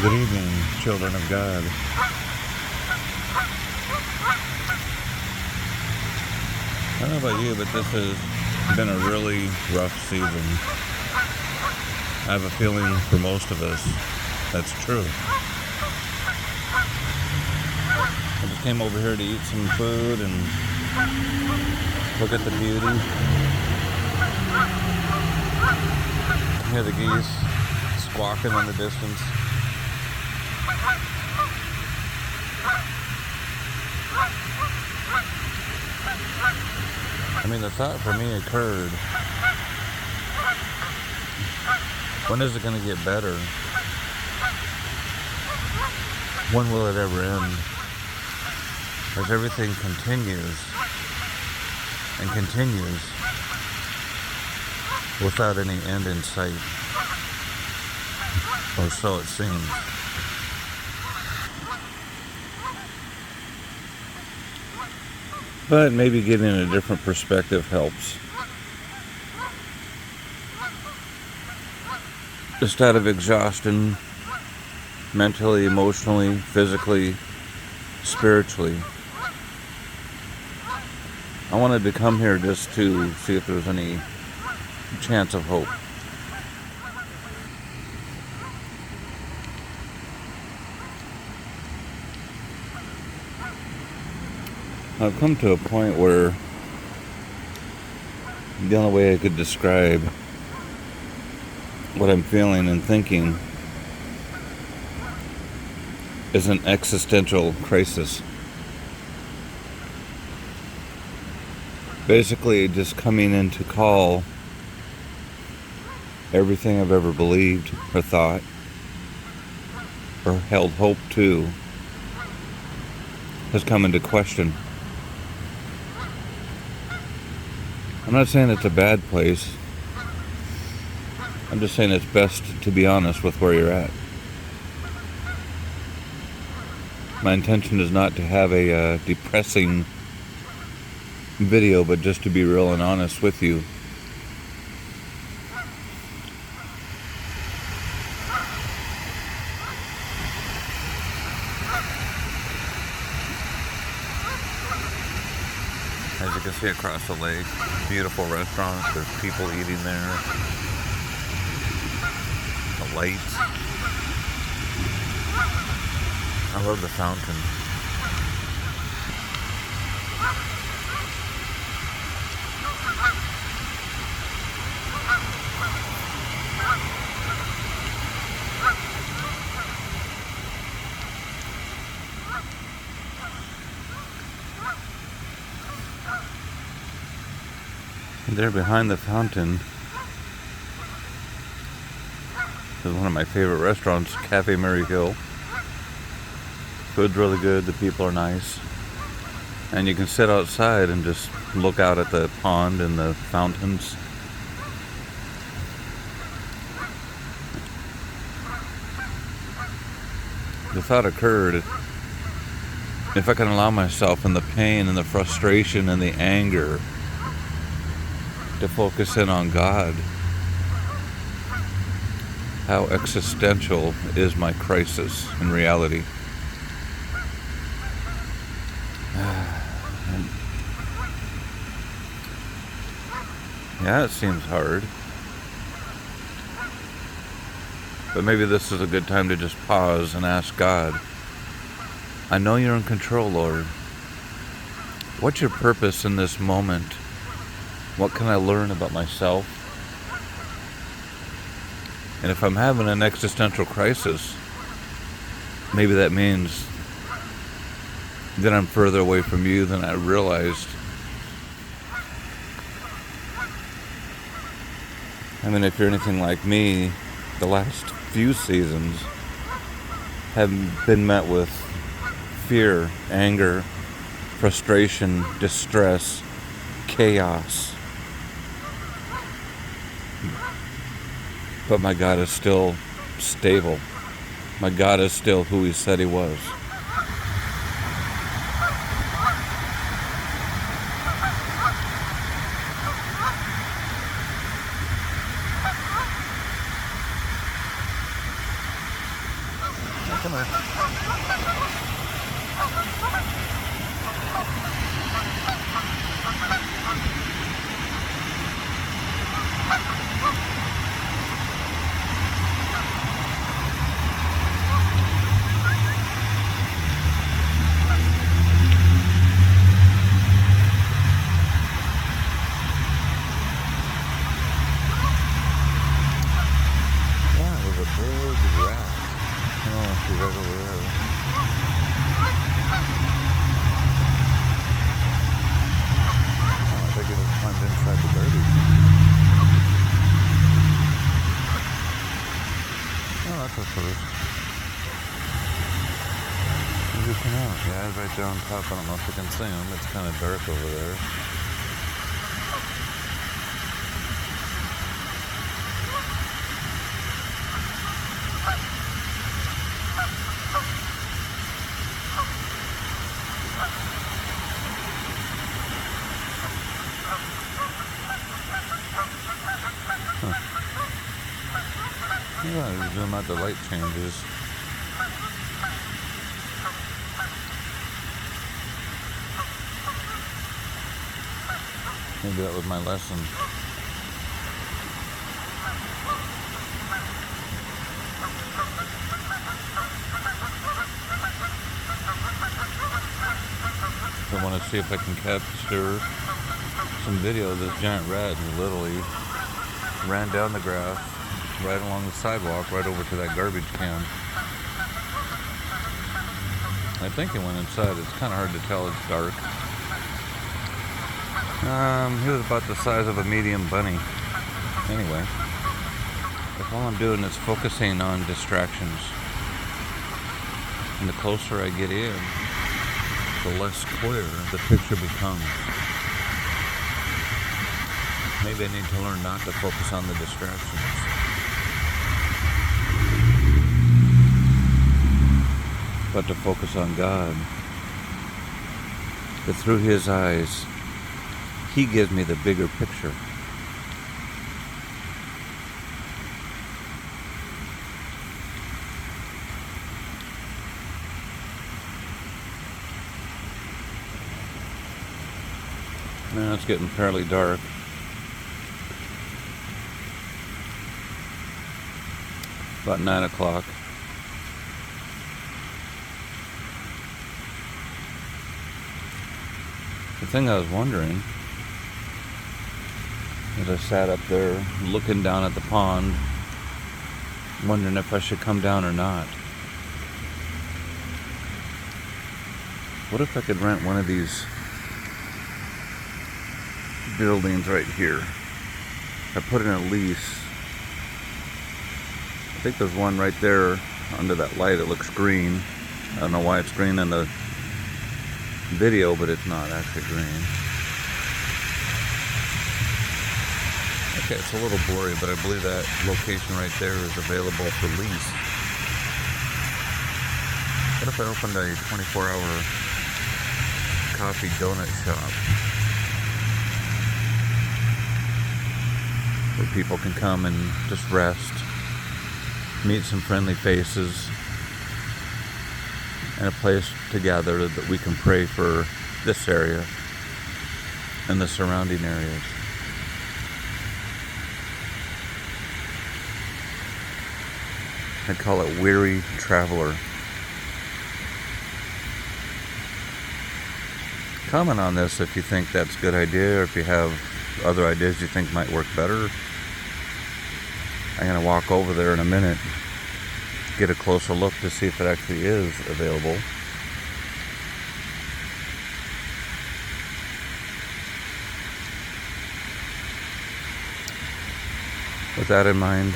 Good evening, children of God. I don't know about you, but this has been a really rough season. I have a feeling for most of us that's true. I just came over here to eat some food and look at the beauty. Hear the geese squawking in the distance. I mean, the thought for me occurred, when is it going to get better? When will it ever end? As everything continues and continues without any end in sight, or so it seems. But maybe getting a different perspective helps. Just out of exhaustion, mentally, emotionally, physically, spiritually. I wanted to come here just to see if there was any chance of hope. I've come to a point where the only way I could describe what I'm feeling and thinking is an existential crisis. Basically, just coming in to call everything I've ever believed or thought or held hope to has come into question. I'm not saying it's a bad place. I'm just saying it's best to be honest with where you're at. My intention is not to have a depressing video, but just to be real and honest with you. As you can see across the lake, beautiful restaurants, there's people eating there, the lights. I love the fountain. And there behind the fountain is one of my favorite restaurants, Cafe Mary Hill. Food's really good, the people are nice. And you can sit outside and just look out at the pond and the fountains. The thought occurred, if I can allow myself in the pain and the frustration and the anger to focus in on God, how existential is my crisis in reality? Yeah, it seems hard. But maybe this is a good time to just pause and ask God, I know you're in control, Lord. What's your purpose in this moment? What can I learn about myself? And if I'm having an existential crisis, maybe that means that I'm further away from you than I realized. I mean, if you're anything like me, the last few seasons have been met with fear, anger, frustration, distress, chaos. But my God is still stable. My God is still who He said He was. Oh, yeah, right there on top. I don't know if you can see them. It's kind of dark over there. Yeah, zoom out, the light changes. Maybe that was my lesson. I want to see if I can capture some video of this giant rat who literally ran down the grass, right along the sidewalk, right over to that garbage can. I think he went inside. It's kind of hard to tell. It's dark. He was about the size of a medium bunny. Anyway, if all I'm doing is focusing on distractions, and the closer I get in, the less clear the picture becomes. Maybe I need to learn not to focus on the distractions, but to focus on God. That through His eyes, He gives me the bigger picture. Now it's getting fairly dark. About 9 o'clock. The thing I was wondering, as I sat up there looking down at the pond, wondering if I should come down or not. What if I could rent one of these buildings right here? I put in a lease. I think there's one right there under that light. It looks green. I don't know why it's green in the video, but it's not actually green. Okay, it's a little blurry, but I believe that location right there is available for lease. What if I opened a 24-hour coffee donut shop where people can come and just rest, meet some friendly faces, and a place to gather that we can pray for this area and the surrounding areas. I call it Weary Traveler. Comment on this if you think that's a good idea, or if you have other ideas you think might work better. I'm going to walk over there in a minute, get a closer look to see if it actually is available. With that in mind,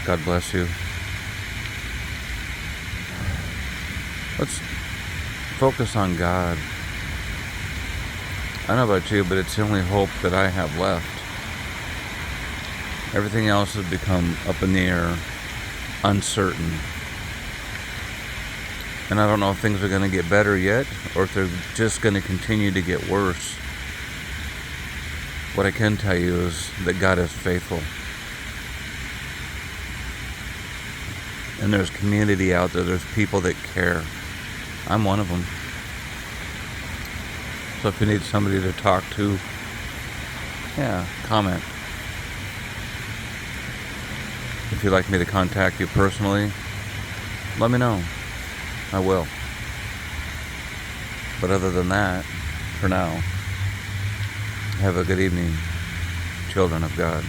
God bless you. Let's focus on God. I don't know about you, but it's the only hope that I have left. Everything else has become up in the air, uncertain. And I don't know if things are going to get better yet, or if they're just going to continue to get worse. What I can tell you is that God is faithful. And there's community out there, there's people that care. I'm one of them. So if you need somebody to talk to, yeah, comment. If you'd like me to contact you personally, let me know. I will. But other than that, for now, have a good evening, children of God.